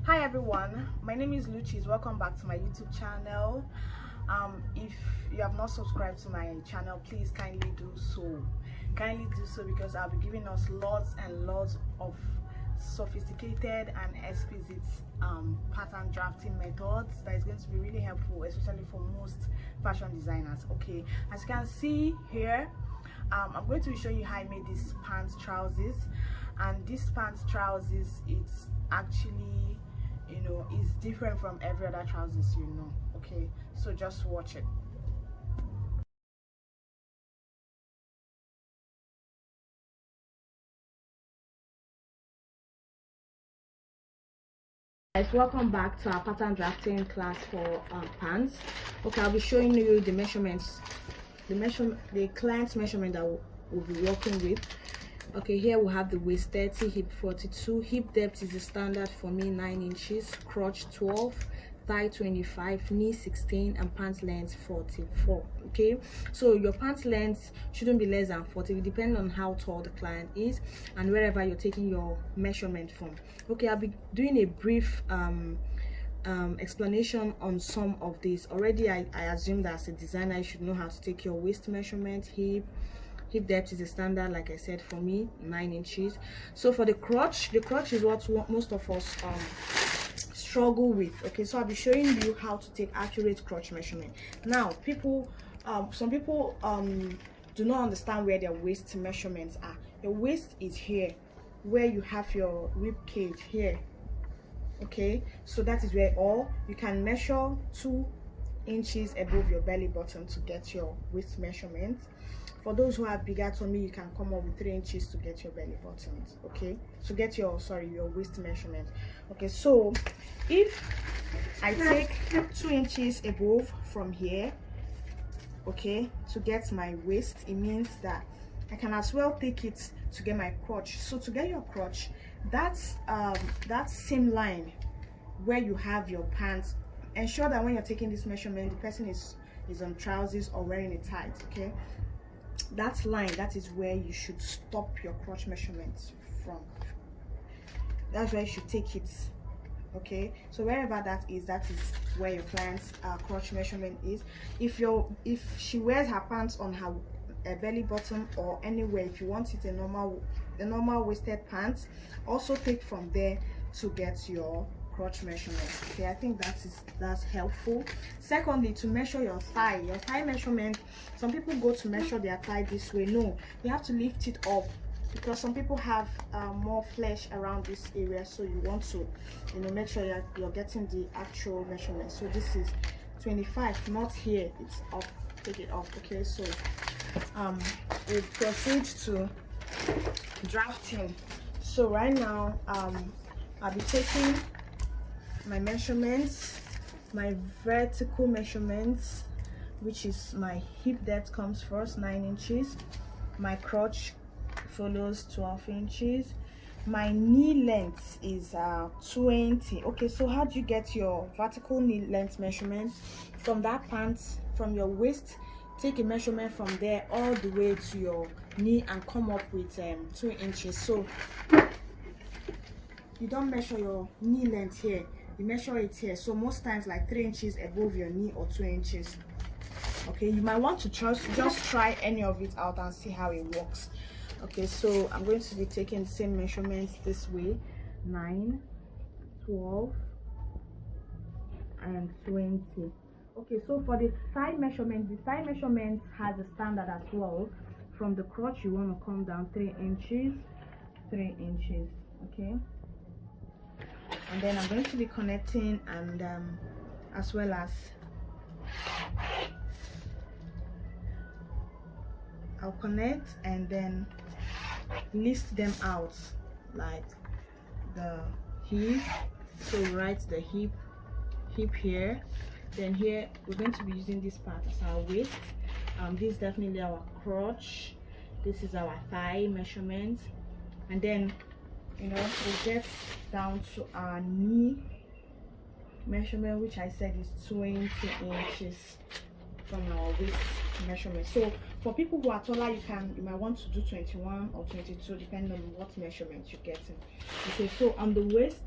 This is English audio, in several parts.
Hi everyone, my name is Luchis. Welcome back to my YouTube channel. If you have not subscribed to my channel, please kindly do so. Because I'll be giving us lots and lots of sophisticated and exquisite pattern drafting methods that is going to be really helpful, especially for most fashion designers. Okay, as you can see here, I'm going to be showing you how I made these pants trousers. And this pants trousers, it's actually, it's different from every other trousers, okay, so just watch it. Guys, welcome back to our pattern drafting class for pants. Okay, I'll be showing you the measurements, the client's measurement that we'll be working with. Okay, here we have the waist 30, hip 42, hip depth is the standard for me, 9 inches, crotch 12, thigh 25, knee 16, and pants length 44. Okay, so your pants length shouldn't be less than 40, depending on how tall the client is and wherever you're taking your measurement from. Okay, I'll be doing a brief explanation on some of these. Already I assume that as a designer you should know how to take your waist measurement. Hip depth is a standard, like I said, for me, 9 inches. So for the crotch is what most of us struggle with. Okay, so I'll be showing you how to take accurate crotch measurement. Now some people do not understand where their waist measurements are. Your waist is here, where you have your rib cage here. Okay, so that is where, or you can measure 2 inches above your belly button to get your waist measurement. For those who have bigger tummy, you can come up with 3 inches to get your belly button. Okay, to get your waist measurement. Okay, so if I take 2 inches above from here, okay, to get my waist, it means that I can as well take it to get my crotch. So to get your crotch, that's that same line where you have your pants. Ensure that when you're taking this measurement, the person is on trousers or wearing a tight. Okay, that line, that is where you should stop your crotch measurements from. That's where you should take it. Okay, so wherever that is where your client's crotch measurement is. If she wears her pants on her belly button or anywhere, if you want it a normal waisted pants, also take from there to get your crotch measurement. Okay, I think that's helpful. Secondly, to measure your thigh measurement, some people go to measure their thigh this way. No, you have to lift it up, because some people have more flesh around this area, so you want to make sure you're getting the actual measurement. So this is 25, not here, it's up, take it off. Okay, so we proceed to drafting. So right now I'll be taking my measurements, my vertical measurements, which is my hip depth comes first, 9 inches, my crotch follows, 12 inches, my knee length is 20. Okay, so how do you get your vertical knee length measurement? From that pant, from your waist, take a measurement from there all the way to your knee and come up with 2 inches. So you don't measure your knee length here, you measure it here. So most times like 3 inches above your knee or 2 inches. Okay, you might want to just try any of it out and see how it works. Okay, so I'm going to be taking the same measurements this way: 9, 12, and 20. Okay, so for the thigh measurement has a standard as well. From the crotch, you want to come down 3 inches. Okay, and then I'm going to be connecting, and as well as I'll connect and then list them out, like the hip. So write the hip here, then here we're going to be using this part as our waist. This is definitely our crotch, this is our thigh measurement, and then we'll get down to our knee measurement, which I said is 20 inches from our waist measurement. So for people who are taller, you might want to do 21 or 22, depending on what measurement you're getting. Okay, so on the waist,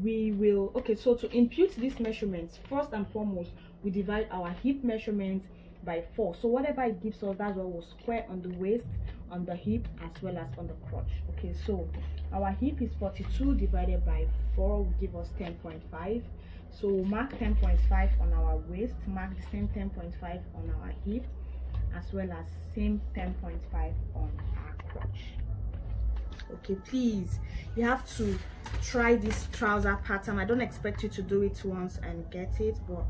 we will, okay, so to impute these measurements, first and foremost, we divide our hip measurement by 4. So whatever it gives us, that's what we'll square on the waist, on the hip, as well as on the crotch. Okay, so our hip is 42 divided by 4 will give us 10.5. So we'll mark 10.5 on our waist, mark the same 10.5 on our hip, as well as same 10.5 on our crotch. Okay, please, you have to try this trouser pattern. I don't expect you to do it once and get it, but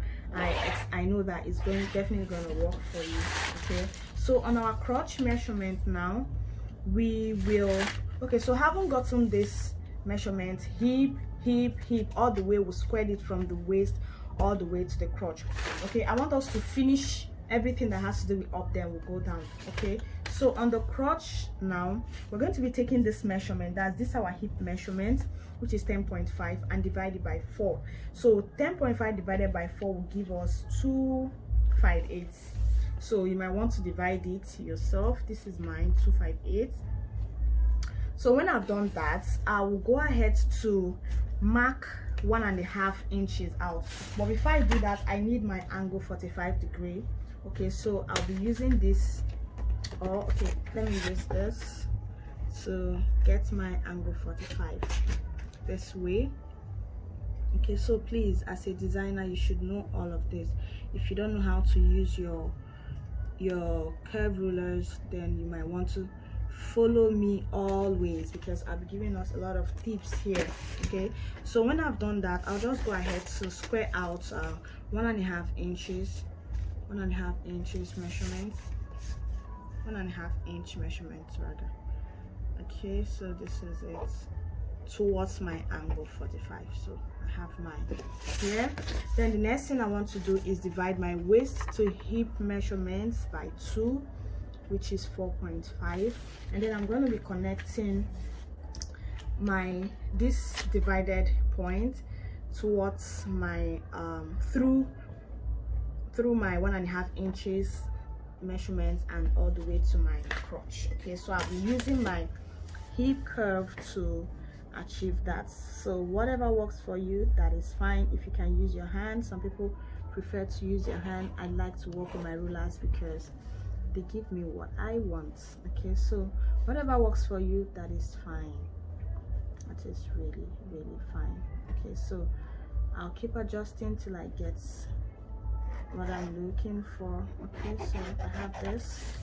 I know that it's definitely going to work for you. Okay, so on our crotch measurement now, we will, okay, so having gotten this measurement, hip, all the way, we squared it from the waist all the way to the crotch. Okay, I want us to finish everything that has to do with up there. Will go down. Okay, so on the crotch now, we're going to be taking this measurement, that's this our hip measurement, which is 10.5, and divided by 4. So 10.5 divided by 4 will give us 258. So you might want to divide it yourself. This is mine, 258. So when I've done that, I will go ahead to mark 1.5 inches out. But before I do that, I need my angle 45 degree. Okay, so I'll be using this, or okay, let me use this to get my angle 45 this way. Okay, so please, as a designer, you should know all of this. If you don't know how to use your curve rulers, then you might want to follow me always, because I'll be giving us a lot of tips here. Okay, so when I've done that, I'll just go ahead to square out 1.5 inches, 1.5 inches measurement, 1.5 inch measurements rather. Okay, so this is it towards my angle 45. So I have mine here. Then the next thing I want to do is divide my waist to hip measurements by 2, which is 4.5, and then I'm going to be connecting this divided point towards my through my 1.5 inches measurements and all the way to my crotch. Okay, so I'll be using my hip curve to achieve that. So whatever works for you, that is fine. If you can use your hand, some people prefer to use your hand. I like to work with my rulers because they give me what I want. Okay, so whatever works for you, that is fine. That is really fine. Okay, so I'll keep adjusting till I get what I'm looking for. Okay, so I have this.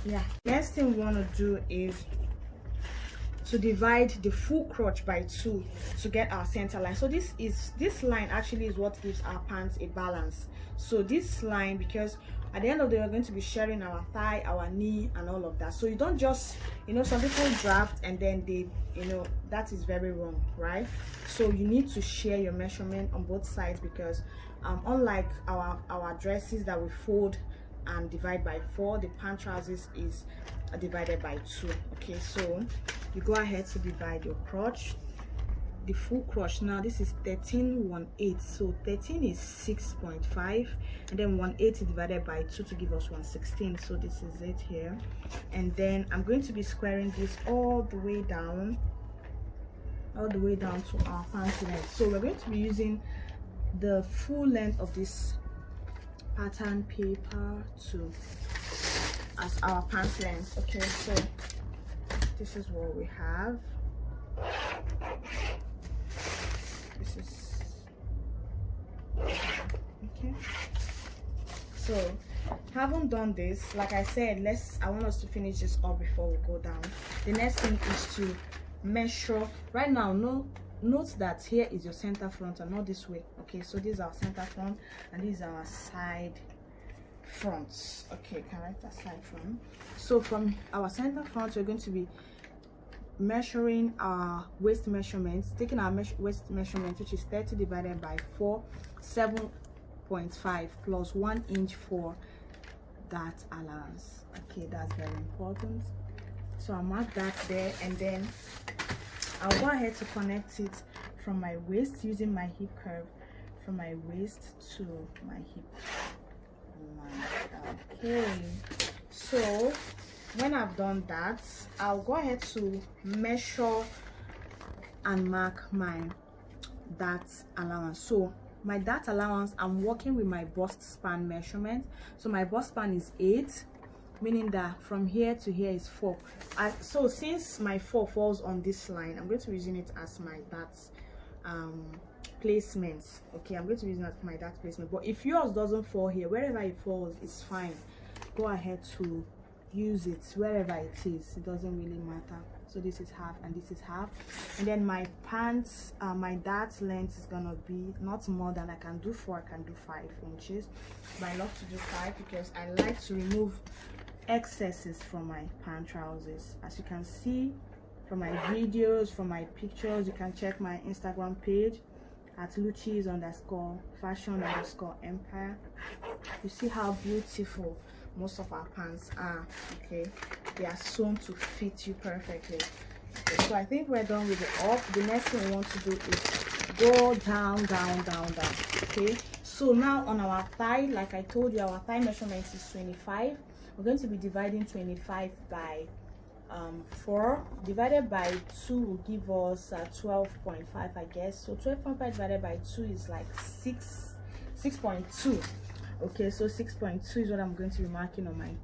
Yeah, next thing we want to do is to divide the full crotch by 2 to get our center line. So this line actually is what gives our pants a balance. So this line, because at the end of the day, we're going to be sharing our thigh, our knee, and all of that. So you don't just, some people draft and then they, that is very wrong, right? So you need to share your measurement on both sides, because unlike our dresses that we fold and divide by 4, the pant trousers is divided by 2. Okay, so you go ahead to divide your crotch, the full crotch. Now this is 13.18, so 13 is 6.5, and then 1/8 is divided by 2 to give us 1/16. So this is it here, and then I'm going to be squaring this all the way down to our pant length. So we're going to be using the full length of this pattern paper as our pant length. Okay, so this is what we have. This is okay. So having done this, like I said, I want us to finish this up before we go down. The next thing is to measure. Right now, note that here is your center front and not this way. Okay, so this is our center front and these are our side fronts. Okay, can I write that side front? So from our center front, we're going to be measuring our waist measurements, taking our waist measurement, which is 30 divided by 4, 7.5 plus 1 inch for that allowance. Okay, that's very important. So I'll mark that there, and then I'll go ahead to connect it from my waist using my hip curve, from my waist to my hip line. Okay, so when I've done that, I'll go ahead to measure and mark my dart allowance. So my dart allowance, I'm working with my bust span measurement. So my bust span is 8, meaning that from here to here is 4. So since my 4 falls on this line, I'm going to be using it as my dart placement. Okay, I'm going to be using it as my dart placement. But if yours doesn't fall here, wherever it falls, it's fine. Go ahead to use it wherever it is. It doesn't really matter. So this is half and this is half, and then my pants, my dart length is gonna be not more than, I can do 4, I can do 5 inches, but I love to do 5 because I like to remove excesses from my pant trousers. As you can see from my videos, from my pictures, you can check my Instagram page at Luchis_fashion_empire. You see how beautiful most of our pants are. Okay, they are sewn to fit you perfectly. Okay, so I think we're done with the up. The next thing we want to do is go down, down, down, down. Okay, so now on our thigh, like I told you, our thigh measurement is 25. We're going to be dividing 25 by 4 divided by 2 will give us 12.5, I guess. So 12.5 divided by 2 is like 6.2. Okay, so 6.2 is what I'm going to be marking on my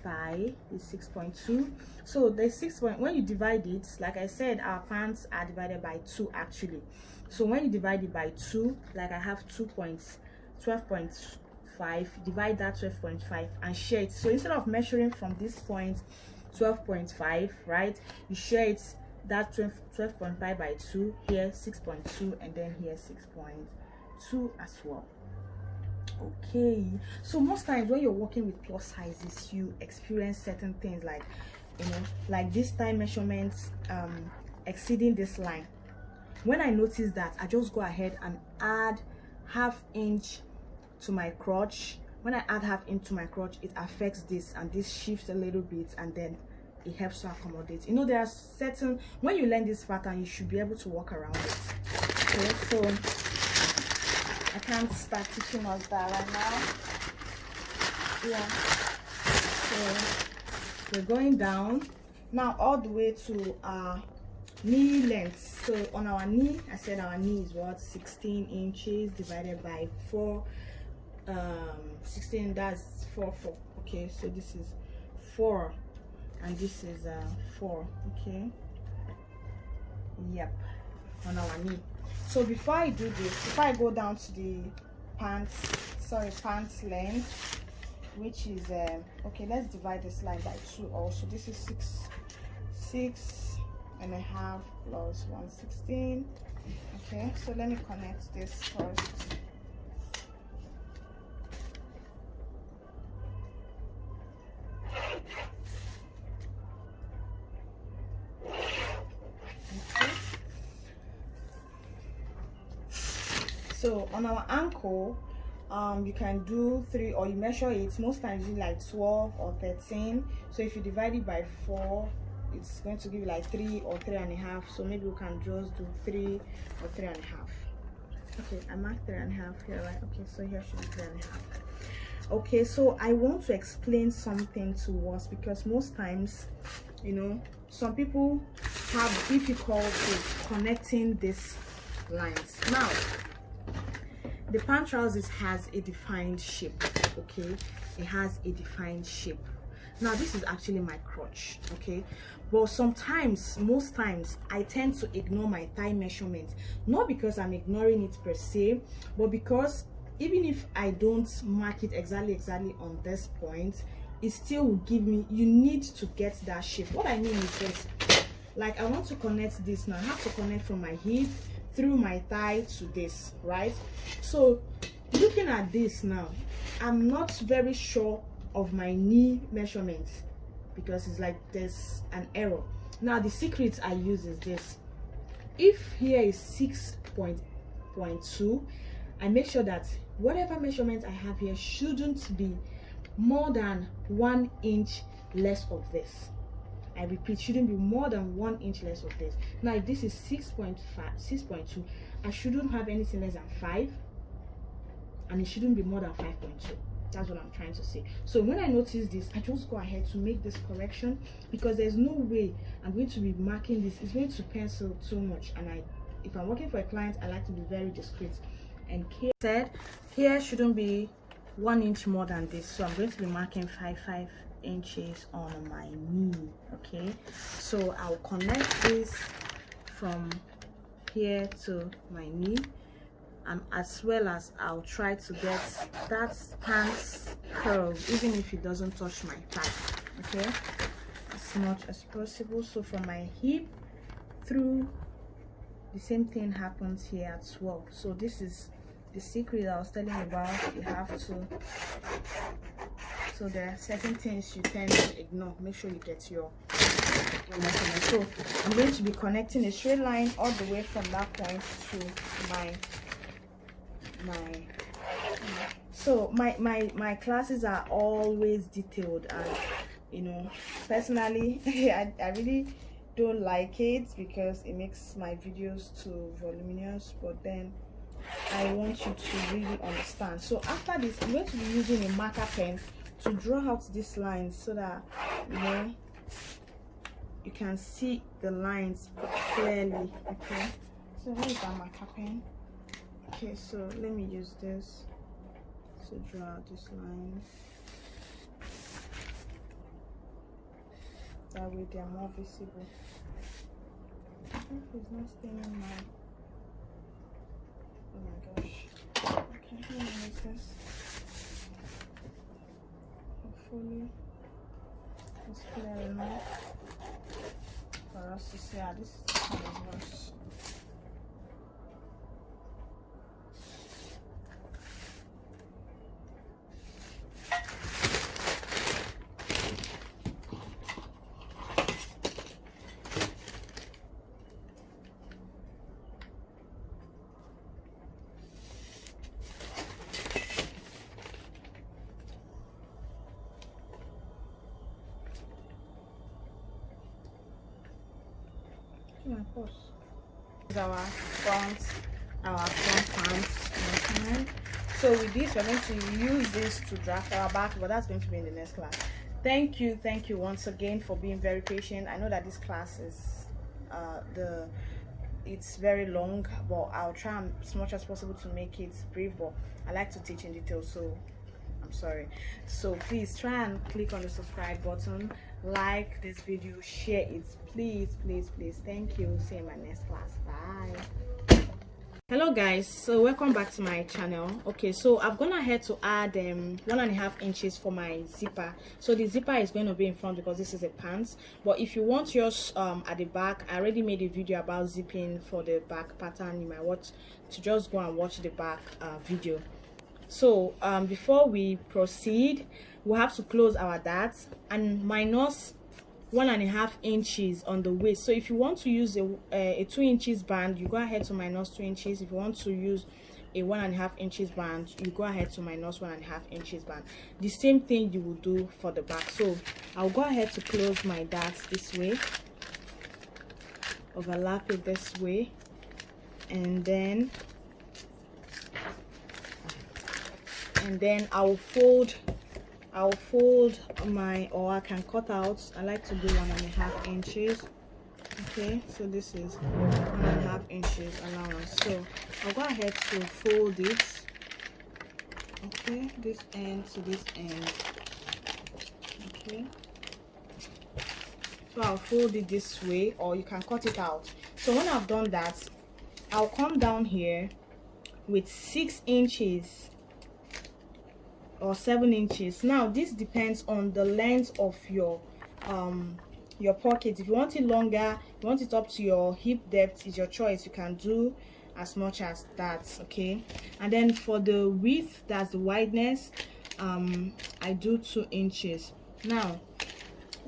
thigh. Is 6.2. So the 6 when you divide it, like I said, our pants are divided by 2 actually. So when you divide it by 2, like I have 12.5, divide that 12.5 and share it. So instead of measuring from this point 12.5, right, you share it, that 12.5 by 2, here 6.2, and then here 6.2 as well. Okay, so most times when you're working with plus sizes, you experience certain things like, you know, like this thigh measurements exceeding this line. When I notice that, I just go ahead and add ½ inch to my crotch. When I add ½ inch to my crotch, it affects this, and this shifts a little bit, and then it helps to accommodate. You know, there are certain, when you learn this pattern, you should be able to work around it. Okay, so I can't start teaching us that right now. Yeah, so we're going down now all the way to our knee length. So on our knee, I said our knee is what, 16 inches divided by 4. 16, that's 4. Okay, so this is 4 and this is 4. Okay, yep, on our knee. So before I do this, before I go down to the pants length, which is okay, let's divide this line by 2 also. This is 6.5 plus 116. Okay, so let me connect this first. So on our ankle, you can do 3, or you measure it. Most times you like 12 or 13. So if you divide it by 4, it's going to give you like 3 or 3.5. So maybe we can just do 3 or 3.5. Okay, I marked 3.5 here, right? Okay, so here should be 3.5. Okay, so I want to explain something to us, because most times, you know, some people have difficulty connecting these lines. Now, the pant trousers has a defined shape. Okay, it has a defined shape. Now this is actually my crotch. Okay, but sometimes, most times, I tend to ignore my thigh measurement, not because I'm ignoring it per se, but because even if I don't mark it exactly on this point, it still will give me, you need to get that shape. What I mean is this, like I want to connect this now. I have to connect from my hip through my thigh to this, right? So looking at this now, I'm not very sure of my knee measurements, because it's like there's an error. Now the secret I use is this: if here is 6.2, I make sure that whatever measurement I have here shouldn't be more than 1 inch less of this. I repeat, shouldn't be more than 1 inch less of this. Now if this is 6.2, I shouldn't have anything less than 5, and it shouldn't be more than 5.2. That's what I'm trying to say. So when I notice this, I just go ahead to make this correction, because there's no way I'm going to be marking this. It's going to pencil too much, and I if I'm working for a client, I like to be very discreet. And here shouldn't be 1 inch more than this, so I'm going to be marking 5 inches on my knee. Okay, so I'll connect this from here to my knee, and as well as I'll try to get that pants curve even if it doesn't touch my thigh. Okay, as much as possible. So from my hip through, the same thing happens here as well. So this is the secret I was telling you about. You have to, so there are certain things you tend to ignore. Make sure you get your measurement. So I'm going to be connecting a straight line all the way from that point to my classes are always detailed, and you know, personally I really don't like it because it makes my videos too voluminous, but then I want you to really understand. So after this, I'm going to be using a marker pen to draw out these lines so that, you know, you can see the lines clearly. Okay, so where is that marker pen? Okay, so let me use this to draw out this line. That way they are more visible. It's not staying in my, oh my gosh. Okay, let me use this. Hopefully it's clear enough for us to see how this kind of works. My purse. This is our front pants measurement. So with this, we're going to use this to draft our back, but that's going to be in the next class. Thank you once again for being very patient. I know that this class is it's very long, but I'll try as much as possible to make it brief, but I like to teach in detail, so I'm sorry. So please try and click on the subscribe button, like this video, share it, please. Thank you. See you in my next class. Bye. Hello guys, so welcome back to my channel. Okay, so I've gone ahead to add 1.5 inches for my zipper. So the zipper is going to be in front because this is a pants, but if you want yours at the back, I already made a video about zipping for the back pattern. You might want to just go and watch the back video. So before we proceed, we have to close our darts and minus 1.5 inches on the waist. So if you want to use a 2 inches band, you go ahead to minus 2 inches. If you want to use a 1.5 inches band, you go ahead to minus 1.5 inches band. The same thing you will do for the back. So I'll go ahead to close my darts this way, overlap it this way, and then I'll fold my, or I can cut out. I like to do 1.5 inches. Okay, so this is 1.5 inches allowance. So I'll go ahead to fold it. Okay, this end to this end. Okay, so I'll fold it this way, or you can cut it out. So when I've done that, I'll come down here with 6 inches or 7 inches. Now this depends on the length of your pocket. If you want it longer, you want it up to your hip depth, is your choice. You can do as much as that. Okay, and then for the width, that's the wideness, I do 2 inches. Now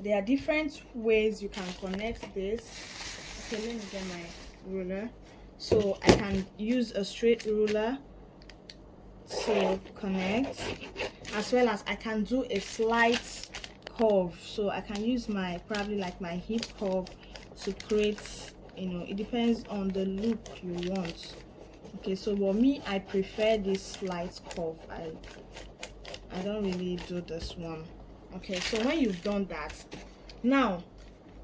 there are different ways you can connect this. Okay, let me get my ruler. So I can use a straight ruler to connect, as well as I can do a slight curve. So I can use my, probably like my hip curve to create, you know, it depends on the look you want. Okay, so for me, I prefer this slight curve. I don't really do this one. Okay, so when you've done that, now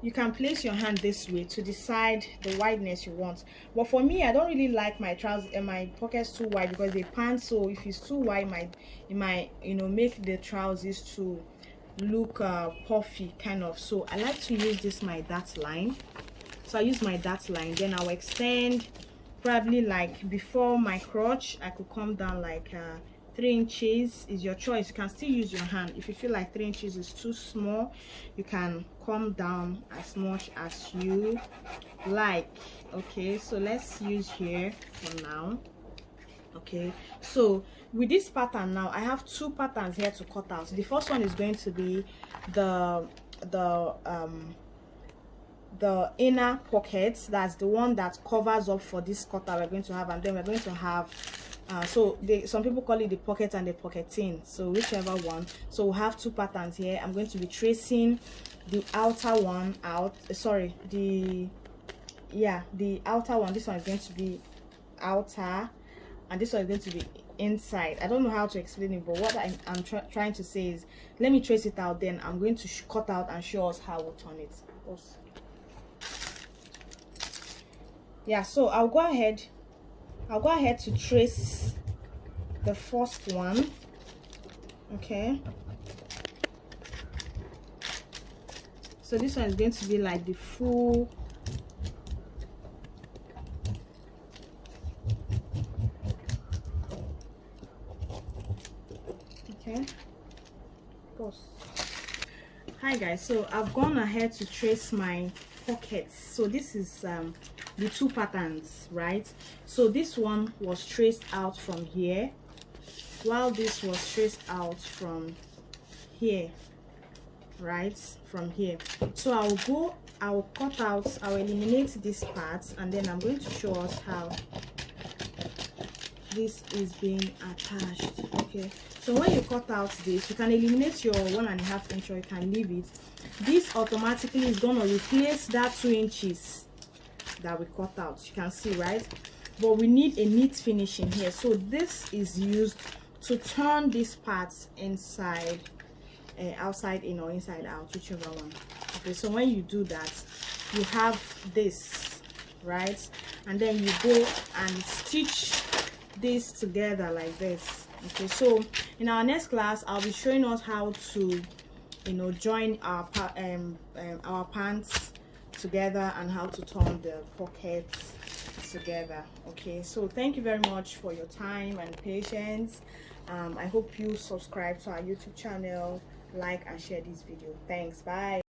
you can place your hand this way to decide the wideness you want. But for me, I don't really like my trousers and my pockets too wide because they pant. So if it's too wide, it might you know make the trousers to look puffy kind of. So I like to use this my dart line. So I use my dart line, then I'll extend probably like before my crotch. I could come down like 3 inches. Is your choice. You can still use your hand. If you feel like 3 inches is too small, you can come down as much as you like. Okay, so let's use here for now. Okay, so with this pattern now, I have 2 patterns here to cut out. The first one is going to be the inner pockets. That's the one that covers up for this cutter we're going to have, and then we're going to have some people call it the pocket and the pocketing, so whichever one. So we'll have 2 patterns here. I'm going to be tracing the outer one out, the outer one. This one is going to be outer, and this one is going to be inside. I don't know how to explain it, but what I'm trying to say is, let me trace it out, then I'm going to cut out and show us how we'll turn it. Yeah, so I'll go ahead to trace the first one. Okay, so this one is going to be like the full okay. Hi guys, so I've gone ahead to trace my pockets. So this is the 2 patterns, right? So this one was traced out from here, while this was traced out from here, right? From here. So I'll cut out, I'll eliminate this part, and then I'm going to show us how this is being attached. Okay, so when you cut out this, you can eliminate your 1.5 inch, or you can leave it. This automatically is going to replace that 2 inches that we cut out. You can see, right? But we need a neat finishing here, so this is used to turn these parts inside, outside in, or inside out, whichever one. Okay, so when you do that, you have this, right? And then you go and stitch this together like this. Okay, so in our next class, I'll be showing us how to join our pants together and how to turn the pockets together. Okay, so thank you very much for your time and patience. I hope you subscribe to our YouTube channel, like and share this video. Thanks, bye.